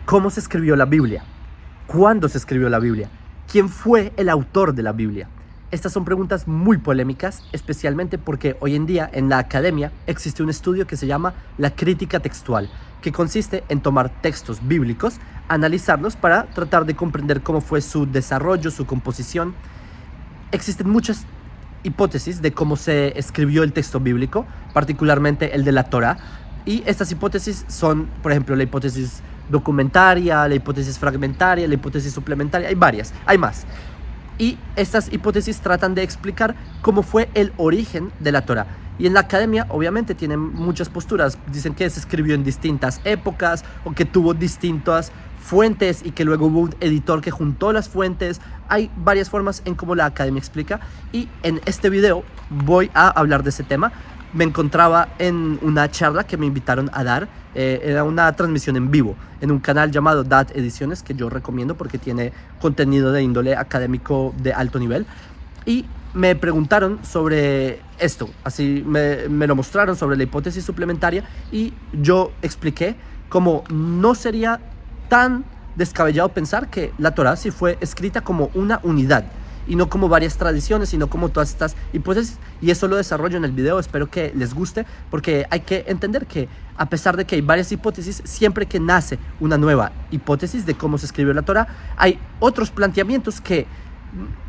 ¿Cómo se escribió la Biblia? ¿Cuándo se escribió la Biblia? ¿Quién fue el autor de la Biblia? Estas son preguntas muy polémicas, especialmente porque hoy en día en la academia existe un estudio que se llama la crítica textual, que consiste en tomar textos bíblicos, analizarlos para tratar de comprender cómo fue su desarrollo, su composición. Existen muchas hipótesis de cómo se escribió el texto bíblico, particularmente el de la Torá, y estas hipótesis son, por ejemplo, la hipótesis documentaria, la hipótesis fragmentaria, la hipótesis suplementaria, hay varias, hay más. Y estas hipótesis tratan de explicar cómo fue el origen de la Torá. Y en la academia, obviamente, tienen muchas posturas. Dicen que se escribió en distintas épocas o que tuvo distintas fuentes y que luego hubo un editor que juntó las fuentes. Hay varias formas en cómo la academia explica. Y en este video voy a hablar de ese tema. Me encontraba en una charla que me invitaron a dar. Era una transmisión en vivo en un canal llamado DAT Ediciones, que yo recomiendo porque tiene contenido de índole académico de alto nivel. Y me preguntaron sobre esto, así me lo mostraron sobre la hipótesis suplementaria y yo expliqué cómo no sería tan descabellado pensar que la Torá sí fue escrita como una unidad y no como varias tradiciones, sino como todas estas hipótesis. Y eso lo desarrollo en el video, espero que les guste, porque hay que entender que a pesar de que hay varias hipótesis, siempre que nace una nueva hipótesis de cómo se escribió la Torá, hay otros planteamientos que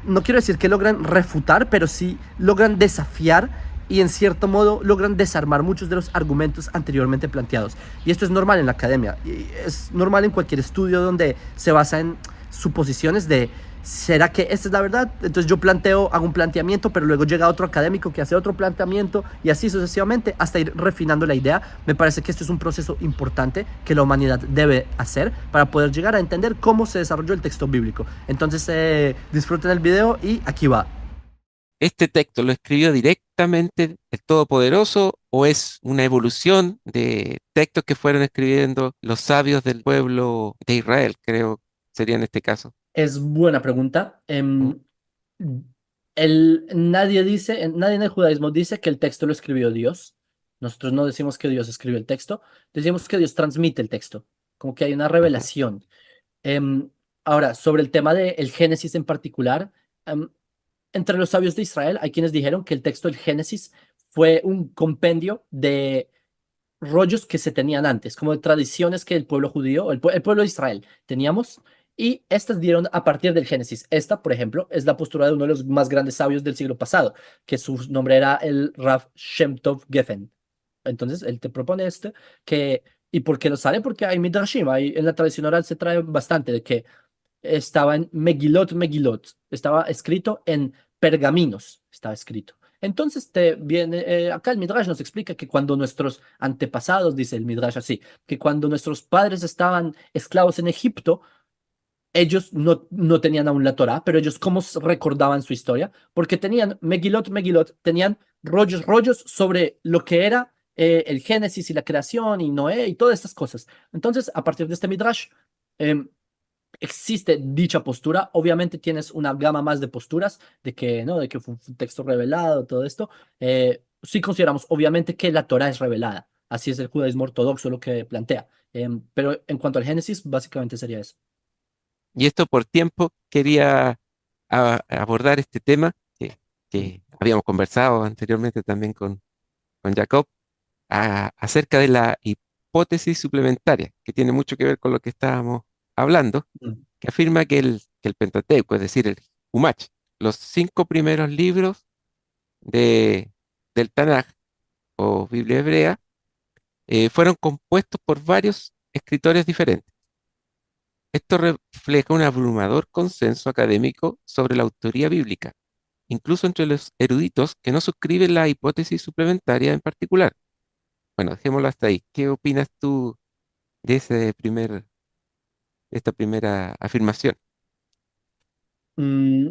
no quiero decir que logran refutar, pero sí logran desafiar y en cierto modo logran desarmar muchos de los argumentos anteriormente planteados. Y esto es normal en la academia, y es normal en cualquier estudio donde se basa en suposiciones de ¿será que esta es la verdad? Entonces yo planteo, hago un planteamiento, pero luego llega otro académico que hace otro planteamiento y así sucesivamente hasta ir refinando la idea. Me parece que esto es un proceso importante que la humanidad debe hacer para poder llegar a entender cómo se desarrolló el texto bíblico. Entonces disfruten el video y aquí va. ¿Este texto lo escribió directamente el Todopoderoso o es una evolución de textos que fueron escribiendo los sabios del pueblo de Israel? Creo sería en este caso. Es buena pregunta. ¿Mm? Nadie en el judaísmo dice que el texto lo escribió Dios. Nosotros no decimos que Dios escribió el texto, decimos que Dios transmite el texto, como que hay una Ujú. revelación. Em, Ahora, sobre el tema del Génesis en particular, em, entre los sabios de Israel hay quienes dijeron que el texto del Génesis fue un compendio de rollos que se tenían antes, como de tradiciones que el pueblo judío, el pueblo de Israel teníamos, y estas dieron a partir del Génesis. Esta, por ejemplo, es la postura de uno de los más grandes sabios del siglo pasado, que su nombre era el Rav Shem Tov Geffen. Entonces, él te propone que, ¿y por qué lo sale? Porque hay Midrashim, en la tradición oral se trae bastante de que estaba en Megilot, estaba escrito en pergaminos, estaba escrito. Entonces te viene, acá el Midrash nos explica que cuando nuestros antepasados, dice el Midrash así, que cuando nuestros padres estaban esclavos en Egipto, ellos no tenían aún la Torá, pero ellos cómo recordaban su historia, porque tenían Megilot, tenían rollos sobre lo que era el Génesis y la creación y Noé y todas estas cosas. Entonces, a partir de este Midrash, em, existe dicha postura. Obviamente tienes una gama más de posturas de que, ¿no? De que fue un texto revelado, todo esto. Sí consideramos, obviamente, que la Torah es revelada. Así es el judaísmo ortodoxo lo que plantea. Pero en cuanto al Génesis, básicamente sería eso. Y esto por tiempo quería abordar este tema que habíamos conversado anteriormente también con Jacob acerca de la hipótesis suplementaria, que tiene mucho que ver con lo que estábamos hablando, Mm. que afirma que el Pentateuco, es decir, el Humach, los cinco primeros libros de, del Tanaj o Biblia hebrea, fueron compuestos por varios escritores diferentes. Esto refleja un abrumador consenso académico sobre la autoría bíblica, incluso entre los eruditos que no suscriben la hipótesis suplementaria en particular. Bueno, dejémoslo hasta ahí. ¿Qué opinas tú de esta primera afirmación? Mm,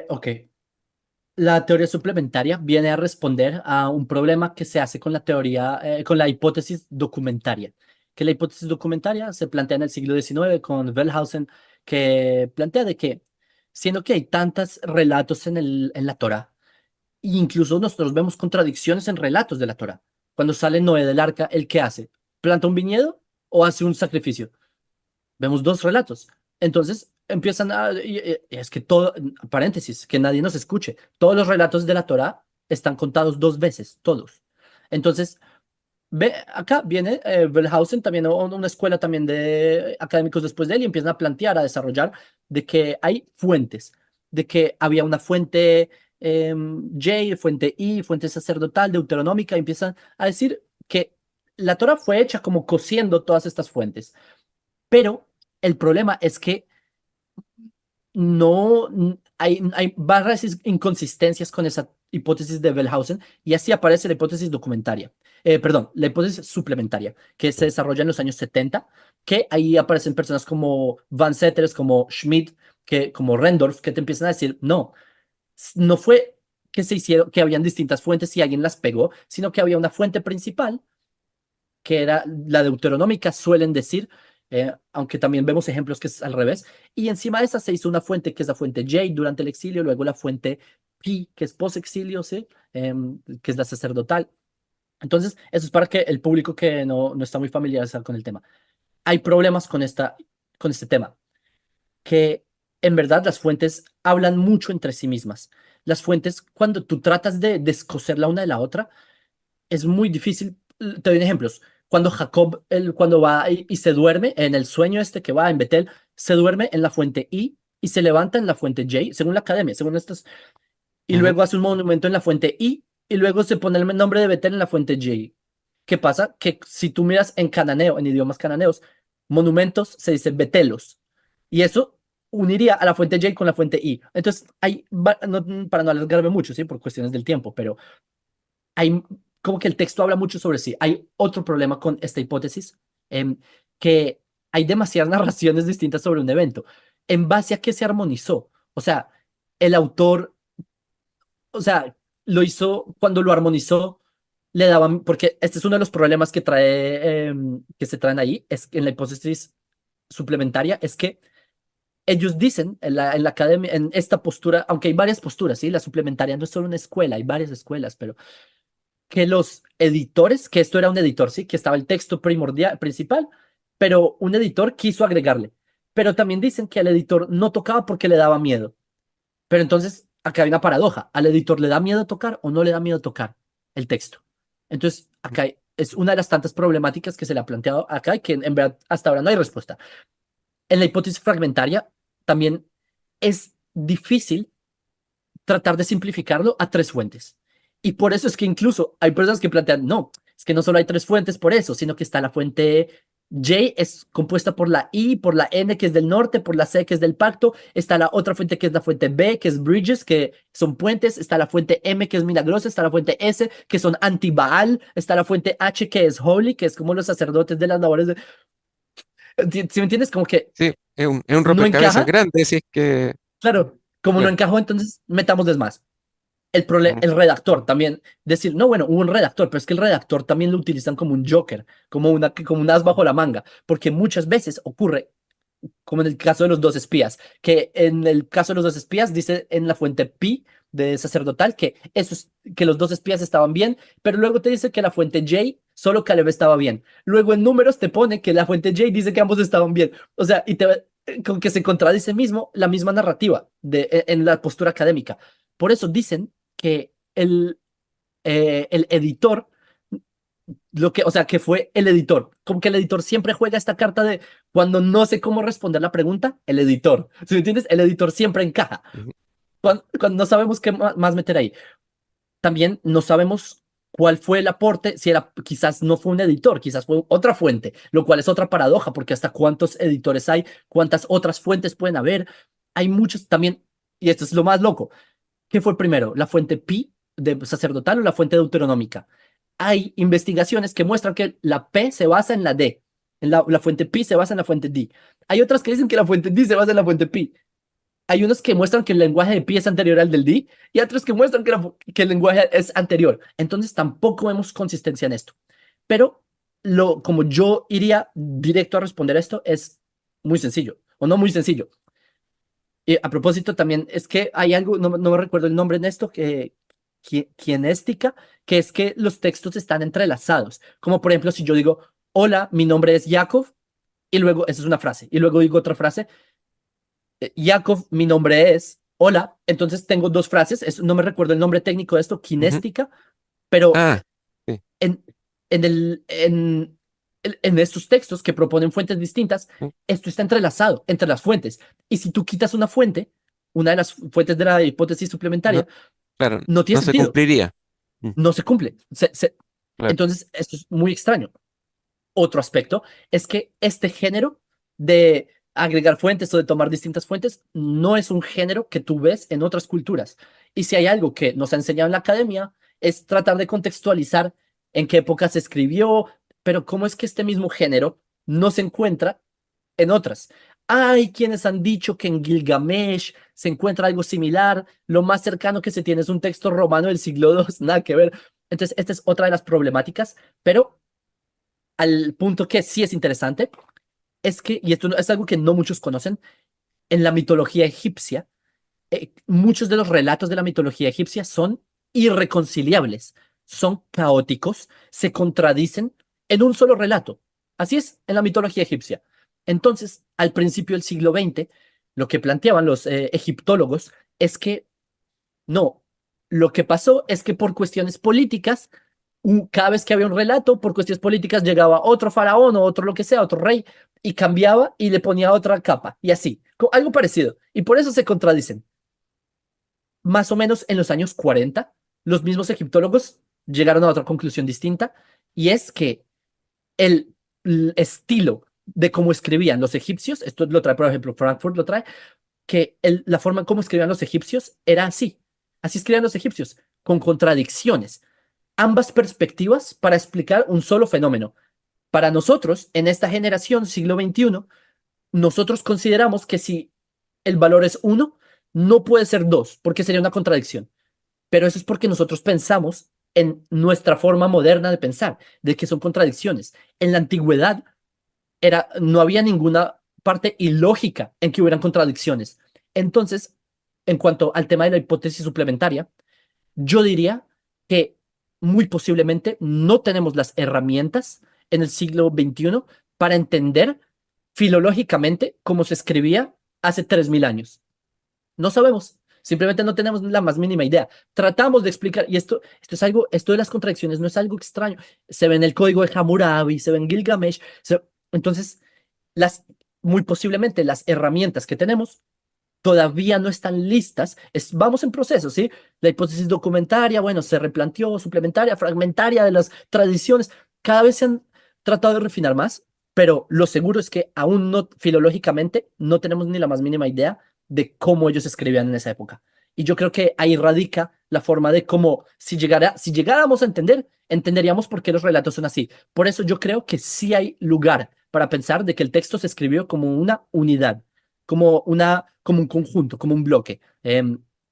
ok. La teoría suplementaria viene a responder a un problema que se hace con la teoría, con la hipótesis documentaria. Que la hipótesis documentaria se plantea en el siglo XIX con Wellhausen, que plantea de que, siendo que hay tantos relatos en la Torá, e incluso nosotros vemos contradicciones en relatos de la Torá. Cuando sale Noé del arca, ¿el qué hace? ¿Planta un viñedo o hace un sacrificio? vemos dos relatos. Entonces empiezan a... es que todo, paréntesis, que nadie nos escuche. Todos los relatos de la Torá están contados dos veces, todos. Entonces, ve, acá viene Wellhausen, también una escuela también de académicos después de él, y empiezan a plantear, a desarrollar de que hay fuentes, de que había una fuente J, fuente I, fuente sacerdotal, deuteronómica, y empiezan a decir que la Torá fue hecha como cosiendo todas estas fuentes. Pero el problema es que no hay varias inconsistencias con esa hipótesis de Wellhausen, y así aparece la hipótesis documentaria. Perdón, la hipótesis suplementaria, que se desarrolla en los años 70, que ahí aparecen personas como Van Seters, como Schmidt, como Rendorf, que te empiezan a decir, no, no fue que se hicieron, que habían distintas fuentes y alguien las pegó, sino que había una fuente principal que era la deuteronómica, suelen decir, aunque también vemos ejemplos que es al revés, y encima de esa se hizo una fuente que es la fuente J durante el exilio, luego la fuente P, que es post-exilio, ¿sí? Que es la sacerdotal. Entonces, eso es para que el público que no está muy familiarizado con el tema. Hay problemas con este tema, que en verdad las fuentes hablan mucho entre sí mismas. Las fuentes, cuando tú tratas de descoser la una de la otra, es muy difícil. Te doy ejemplos. Cuando Jacob, cuando va y se duerme en el sueño este que va en Betel, se duerme en la fuente I y se levanta en la fuente J, según la academia, según estos, y Ujú. luego hace un monumento en la fuente I y luego se pone el nombre de Betel en la fuente J. ¿Qué pasa? Que si tú miras en cananeo, en idiomas cananeos, monumentos se dice Betelos y eso uniría a la fuente J con la fuente I. Entonces, para no alargarme mucho, ¿sí? Por cuestiones del tiempo, pero hay como que el texto habla mucho sobre sí. Hay otro problema con esta hipótesis, que hay demasiadas narraciones distintas sobre un evento. ¿En base a qué se armonizó? O sea, el autor, o sea, lo hizo cuando lo armonizó, le daban, porque este es uno de los problemas que que se traen ahí, es que en la hipótesis suplementaria, es que ellos dicen en la academia, en esta postura, aunque hay varias posturas, ¿sí? La suplementaria no es solo una escuela, hay varias escuelas, pero que los editores, que esto era un editor, sí, que estaba el texto primordial, principal, pero un editor quiso agregarle. Pero también dicen que al editor no tocaba porque le daba miedo. Pero entonces, acá hay una paradoja. ¿Al editor le da miedo tocar o no le da miedo tocar el texto? Entonces, es una de las tantas problemáticas que se le ha planteado acá y que en verdad hasta ahora no hay respuesta. En la hipótesis fragmentaria, también es difícil tratar de simplificarlo a tres fuentes. Y por eso es que incluso hay personas que plantean, no, es que no solo hay tres fuentes por eso, sino que está la fuente J, es compuesta por la I, por la N, que es del norte, por la C, que es del pacto, está la otra fuente, que es la fuente B, que es bridges, que son puentes, está la fuente M, que es milagrosa, está la fuente S, que son anti-Baal, está la fuente H, que es holy, que es como los sacerdotes de las labores de... ¿Sí me entiendes? Como que Sí, es un no rompecabezas encaja, grande, si es que, claro, como no claro. encajó, entonces metámosles más. Ujú. El redactor también, decir, no, bueno, hubo un redactor, pero es que el redactor también lo utilizan como un joker, como un as bajo la manga, porque muchas veces ocurre, como en el caso de los dos espías, que en el caso de los dos espías dice en la fuente Pi de sacerdotal que los dos espías estaban bien, pero luego te dice que la fuente J, solo Caleb estaba bien. Luego en números te pone que la fuente J dice que ambos estaban bien. O sea, con que se contradice mismo la misma narrativa en la postura académica. Por eso dicen que el editor, o sea, que fue el editor, como que el editor siempre juega esta carta de cuando no sé cómo responder la pregunta, el editor. ¿Sí me entiendes? El editor siempre encaja. Ujú. Cuando no sabemos qué más meter ahí. También no sabemos cuál fue el aporte, si era, quizás no fue un editor, quizás fue otra fuente, lo cual es otra paradoja, porque hasta cuántos editores hay, cuántas otras fuentes pueden haber. Hay muchos también, y esto es lo más loco. ¿Qué fue primero? ¿La fuente Pi de sacerdotal o la fuente deuteronómica? Hay investigaciones que muestran que la P se basa en la D. La fuente Pi se basa en la fuente D. Hay otras que dicen que la fuente D se basa en la fuente Pi. Hay unos que muestran que el lenguaje de Pi es anterior al del D y otros que muestran que el lenguaje es anterior. Entonces tampoco vemos consistencia en esto. Pero como yo iría directo a responder a esto es muy sencillo, o no muy sencillo. Y a propósito, también es que hay algo, no me recuerdo el nombre en esto, quienéstica, que es que los textos están entrelazados. Como por ejemplo, si yo digo, hola, mi nombre es Yakov, Y luego, esa es una frase. Y luego digo otra frase, Yakov, mi nombre es, hola. Entonces tengo dos frases, no me recuerdo el nombre técnico de esto, Ujú. kinéstica, pero Ah, sí. en, en estos textos que proponen fuentes distintas, Mm, esto está entrelazado entre las fuentes. Y si tú quitas una fuente, una de las fuentes de la hipótesis no, suplementaria, claro, no tiene no se sentido, cumpliría. Mm, no se cumple. claro. Entonces, esto es muy extraño. Otro aspecto es que este género de agregar fuentes o de tomar distintas fuentes no es un género que tú ves en otras culturas. Y si hay algo que nos ha enseñado en la academia es tratar de contextualizar en qué época se escribió, pero cómo es que este mismo género no se encuentra en otras. Hay quienes han dicho que en Gilgamesh se encuentra algo similar, lo más cercano que se tiene es un texto romano del siglo II, nada que ver. Entonces, esta es otra de las problemáticas, pero al punto que sí es interesante, es que, y esto es algo que no muchos conocen, en la mitología egipcia, muchos de los relatos de la mitología egipcia son irreconciliables, son caóticos, se contradicen en un solo relato. Así es en la mitología egipcia. Entonces, al principio del siglo XX, lo que planteaban los egiptólogos es que no, lo que pasó es que por cuestiones políticas, cada vez que había un relato, por cuestiones políticas llegaba otro faraón o otro lo que sea, otro rey, y cambiaba y le ponía otra capa, y así, algo parecido. Y por eso se contradicen. Más o menos en los años 40, los mismos egiptólogos llegaron a otra conclusión distinta, y es que el estilo de cómo escribían los egipcios, esto lo trae, por ejemplo, Frankfurt lo trae, que la forma en cómo escribían los egipcios era así. Así escribían los egipcios, con contradicciones. Ambas perspectivas para explicar un solo fenómeno. Para nosotros, en esta generación, siglo XXI, nosotros consideramos que si el valor es uno, no puede ser dos, porque sería una contradicción. Pero eso es porque nosotros pensamos en nuestra forma moderna de pensar, de que son contradicciones. En la antigüedad no había ninguna parte ilógica en que hubieran contradicciones. Entonces, en cuanto al tema de la hipótesis suplementaria, yo diría que muy posiblemente no tenemos las herramientas en el siglo XXI para entender filológicamente cómo se escribía hace 3000 años. No sabemos. Simplemente no tenemos la más mínima idea. Tratamos de explicar, y esto es algo, esto de las contradicciones no es algo extraño. Se ve en el código de Hammurabi, se ve en Gilgamesh. Entonces, las, muy posiblemente las herramientas que tenemos todavía no están listas. Vamos en proceso, ¿sí? La hipótesis documentaria, bueno, se replanteó, suplementaria, fragmentaria de las tradiciones. Cada vez se han tratado de refinar más, pero lo seguro es que aún no, filológicamente, no tenemos ni la más mínima idea de cómo ellos escribían en esa época. Y yo creo que ahí radica la forma de cómo, si llegáramos a entender, entenderíamos por qué los relatos son así. Por eso yo creo que sí hay lugar para pensar de que el texto se escribió como una unidad, como un conjunto, como un bloque.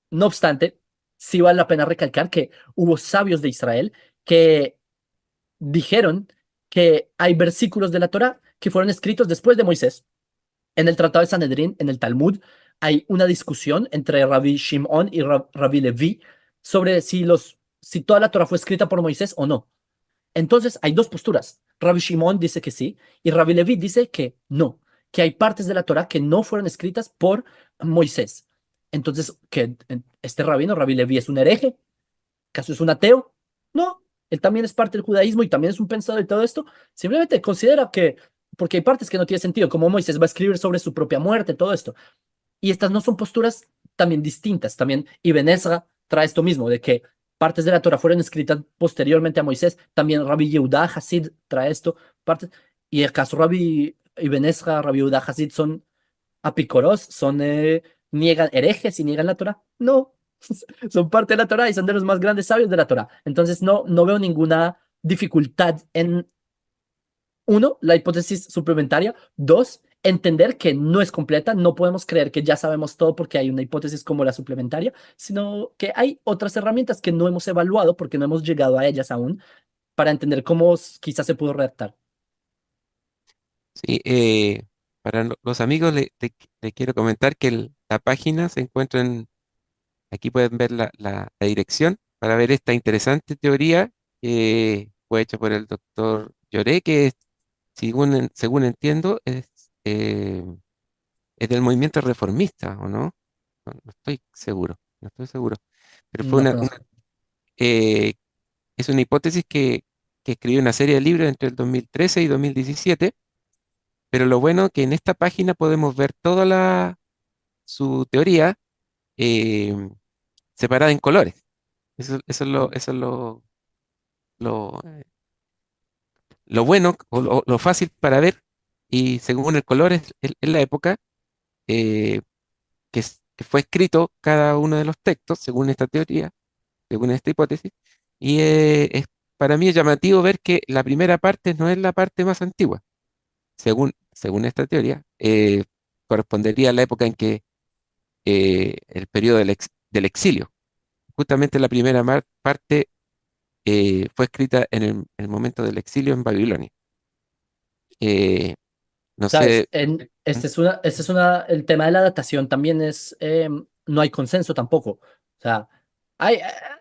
No obstante, sí vale la pena recalcar que hubo sabios de Israel que dijeron que hay versículos de la Torá que fueron escritos después de Moisés. En el Tratado de Sanedrín, en el Talmud, hay una discusión entre Rabbi Shimon y Rabbi Levi sobre si toda la Torá fue escrita por Moisés o no. Entonces, hay dos posturas. Rabbi Shimon dice que sí y Rabbi Levi dice que no, que hay partes de la Torá que no fueron escritas por Moisés. Entonces, que este rabino, Rabbi Levi, es un hereje, ¿acaso es un ateo? No, él también es parte del judaísmo y también es un pensador de todo esto. Simplemente considera que, porque hay partes que no tienen sentido, como Moisés va a escribir sobre su propia muerte, todo esto. Y estas no son posturas también distintas. También Ibn Ezra trae esto mismo, de que partes de la Torah fueron escritas posteriormente a Moisés. También Rabbi Yehuda Hasid trae esto. Partes, y acaso Rabbi Ibn Ezra, Rabbi Yehuda Hasid son apicoros, niegan herejes y niegan la Torah. No, son parte de la Torah y son de los más grandes sabios de la Torah. Entonces no veo ninguna dificultad en uno, la hipótesis suplementaria. Dos, entender que no es completa. No podemos creer que ya sabemos todo porque hay una hipótesis como la suplementaria, sino que hay otras herramientas que no hemos evaluado porque no hemos llegado a ellas aún para entender cómo quizás se pudo redactar. Sí, para los amigos le quiero comentar que la página se encuentra aquí pueden ver la dirección para ver esta interesante teoría que fue hecha por el doctor Lloré, que según entiendo, eh, es del movimiento reformista, ¿o no? No estoy seguro, no estoy seguro. Pero fue No conozco. eh, es una hipótesis que escribió una serie de libros entre el 2013 y 2017. Pero lo bueno que en esta página podemos ver toda su teoría eh, separada en colores. Eso es lo bueno o lo fácil para ver. Y según el color es la época eh, que fue escrito cada uno de los textos, según esta teoría, según esta hipótesis. Y para mí es llamativo ver que la primera parte no es la parte más antigua. Según esta teoría, correspondería a la época en que el periodo del exilio. Justamente la primera parte fue escrita en el momento del exilio en Babilonia. Eh, no Sabes, sé, ¿mm? el tema de la datación también no hay consenso tampoco. O sea,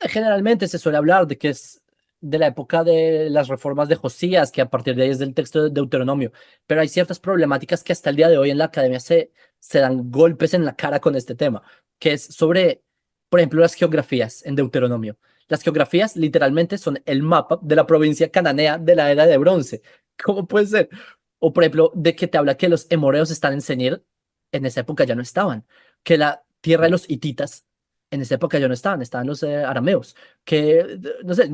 generalmente se suele hablar de que es de la época de las reformas de Josías, que a partir de ahí es del texto de Deuteronomio, pero hay ciertas problemáticas que hasta el día de hoy en la academia se dan golpes en la cara con este tema, que es sobre, por ejemplo, las geografías en Deuteronomio. Las geografías literalmente son el mapa de la provincia cananea de la era de bronce. ¿Cómo puede ser? O por ejemplo, de que te habla que los emoreos están en Senir, en esa época ya no estaban. Que la tierra de los hititas, en esa época ya no estaban, estaban los arameos. Que, no sé,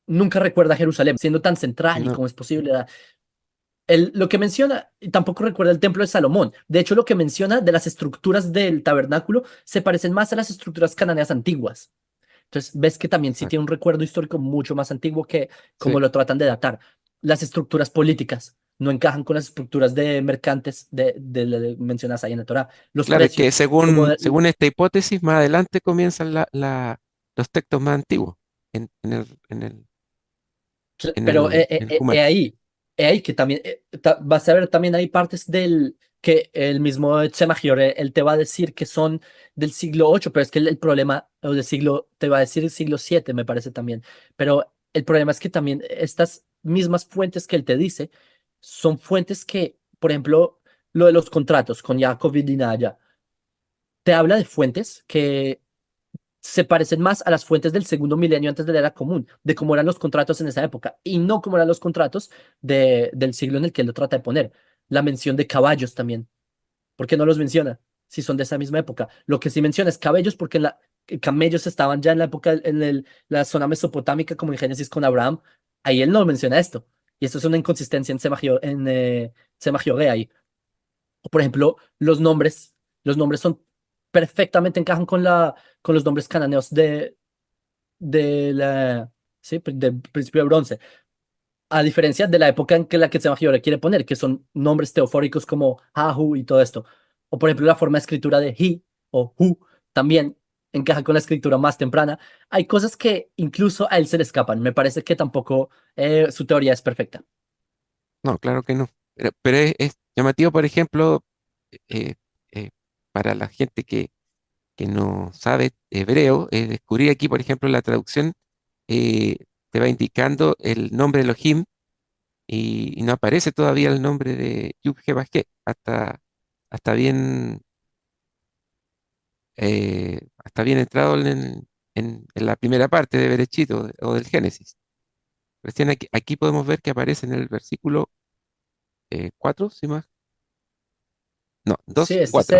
nunca recuerda Jerusalén siendo tan central y No, cómo es posible. Lo que menciona, y tampoco recuerda el templo de Salomón. De hecho, lo que menciona de las estructuras del tabernáculo se parecen más a las estructuras cananeas antiguas. Entonces, ves que también sí exacto. tiene un recuerdo histórico mucho más antiguo que Sí, como lo tratan de datar. Las estructuras políticas no encajan con las estructuras de mercantes mencionadas ahí en la Torá. Los claro, es que precios, según esta hipótesis, más adelante comienzan los textos más antiguos en, en el, en el, pero en el Humach. he ahí que también, vas a ver también hay partes del que el mismo Tzemach Yoreh, él te va a decir que son del siglo VIII, pero es que el problema, o del siglo, te va a decir el siglo VII, me parece también, pero el problema es que también estas mismas fuentes que él te dice son fuentes que, por ejemplo, lo de los contratos con Jacob y Dinaya, te habla de fuentes que se parecen más a las fuentes del segundo milenio antes de la era común, de cómo eran los contratos en esa época, y no cómo eran los contratos del siglo en el que él lo trata de poner. La mención de caballos también. ¿Por qué no los menciona? Si son de esa misma época. Lo que sí menciona es cabellos, porque camellos estaban ya en la época, la zona mesopotámica, como en Génesis con Abraham. Ahí él no menciona esto. Y esto es una inconsistencia Tzemach Yoreh ahí. O por ejemplo, los nombres son perfectamente encajan con los nombres cananeos de la, sí, del principio de bronce. A diferencia de la época en que la Quetzalcoatl quiere poner, que son nombres teofóricos como Ahu y todo esto. O por ejemplo, la forma de escritura de He o Hu también encaja con la escritura más temprana. Hay cosas que incluso a él se le escapan. Me parece que tampoco su teoría es perfecta. No, claro que no. Pero es llamativo, por ejemplo, eh, eh, para la gente que no sabe hebreo, descubrir aquí, por ejemplo, la traducción eh, te va indicando el nombre de Elohim y no aparece todavía el nombre de Yud-Heh-Vah-Heh hasta hasta bien entrado en la primera parte de Berechit o del Génesis. Recién aquí podemos ver que aparece en el versículo 4, ¿sí más? No, Sí, 2, 4.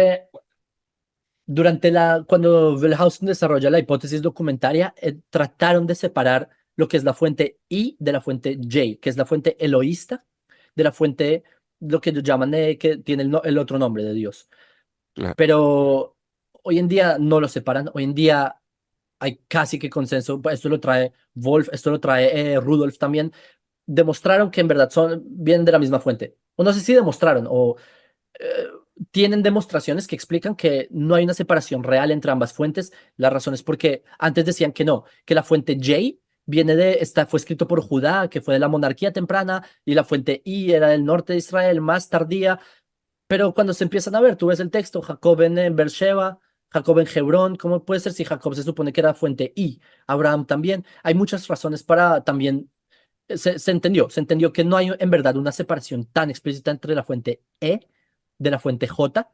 cuando Wellhausen desarrolla la hipótesis documentaria, trataron de separar lo que es la fuente I de la fuente J, que es la fuente eloísta, de la fuente, lo que ellos llaman que tiene el otro nombre de Dios. Claro. Pero hoy en día no lo separan, hoy en día hay casi que consenso, esto lo trae Wolf, esto lo trae Rudolf también, demostraron que en verdad vienen de la misma fuente. O no sé si demostraron, o eh, tienen demostraciones que explican que no hay una separación real entre ambas fuentes. La razón es porque antes decían que no, que la fuente J fue escrito por Judá, que fue de la monarquía temprana, y la fuente I era del norte de Israel, más tardía. Pero cuando se empiezan a ver, tú ves el texto, Jacob en Beersheba, Jacob en Hebrón, ¿cómo puede ser si Jacob se supone que era fuente I? Abraham también. Hay muchas razones para también se entendió que no hay en verdad una separación tan explícita entre la fuente E de la fuente J.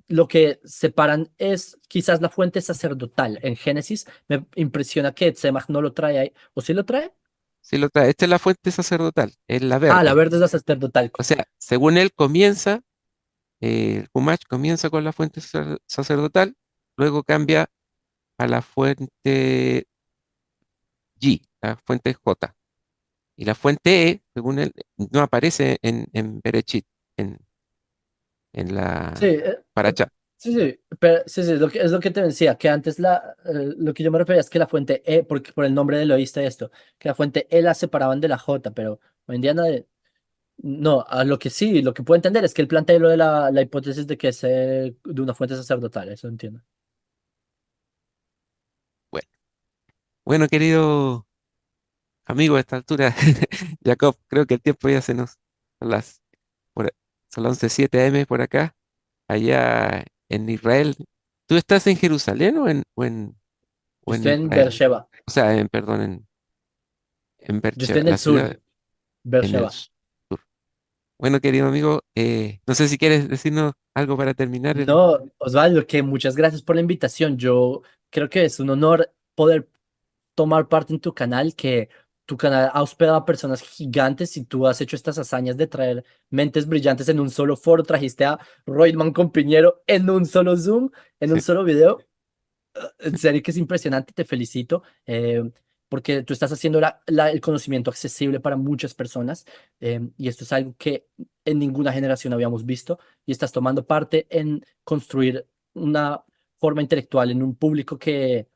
Lo que separan es quizás la fuente sacerdotal. En Génesis me impresiona que Tzemach no lo trae ahí. ¿O sí lo trae? Si lo trae, esta es la fuente sacerdotal, es la Ah, la verde. verde es la sacerdotal. O sea, según él comienza, el Humach comienza con la fuente sacerdotal, luego cambia a la fuente G, la fuente J. Y la fuente E, según él, no aparece en Berechit, en, en Sí, la Parachá. sí, sí, pero, sí, sí, es lo que te decía, que antes lo que yo me refería es que la fuente E, porque por el nombre de lo oíste esto, que la fuente E la separaban de la J, pero hoy en día no, a lo que sí, lo que puedo entender es que él plantea lo de la hipótesis de que es de una fuente sacerdotal, eso entiendo. Bueno, bueno, querido amigo, a esta altura, Jacob, creo que el tiempo ya se nos... Son las, por- son las 11:07 AM por acá, allá en Israel. ¿Tú estás en Jerusalén Yo o en estoy en Israel? Beersheba, O sea, perdón, en yo estoy Beersheba, en el la sur, ciudad en el Beersheba. sur. Bueno, querido amigo, no sé si quieres decirnos algo para terminar el... No, Osvaldo, que muchas gracias por la invitación. Yo creo que es un honor poder tomar parte en tu canal, que tu canal ha hospedado a personas gigantes y tú has hecho estas hazañas de traer mentes brillantes en un solo foro. Trajiste a Roydman con Piñero en un solo Zoom, en un Sí, solo video. En serio que es impresionante, te felicito, porque tú estás haciendo el conocimiento accesible para muchas personas, y esto es algo que en ninguna generación habíamos visto y estás tomando parte en construir una forma intelectual en un público que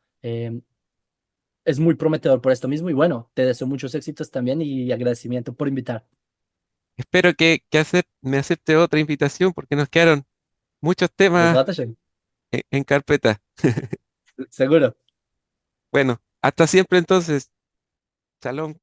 es muy prometedor por esto mismo y bueno, te deseo muchos éxitos también y agradecimiento por invitar. espero que me acepte otra invitación porque nos quedaron muchos Pues temas Hashem, en carpeta. seguro. Bueno, hasta siempre entonces. Shalom.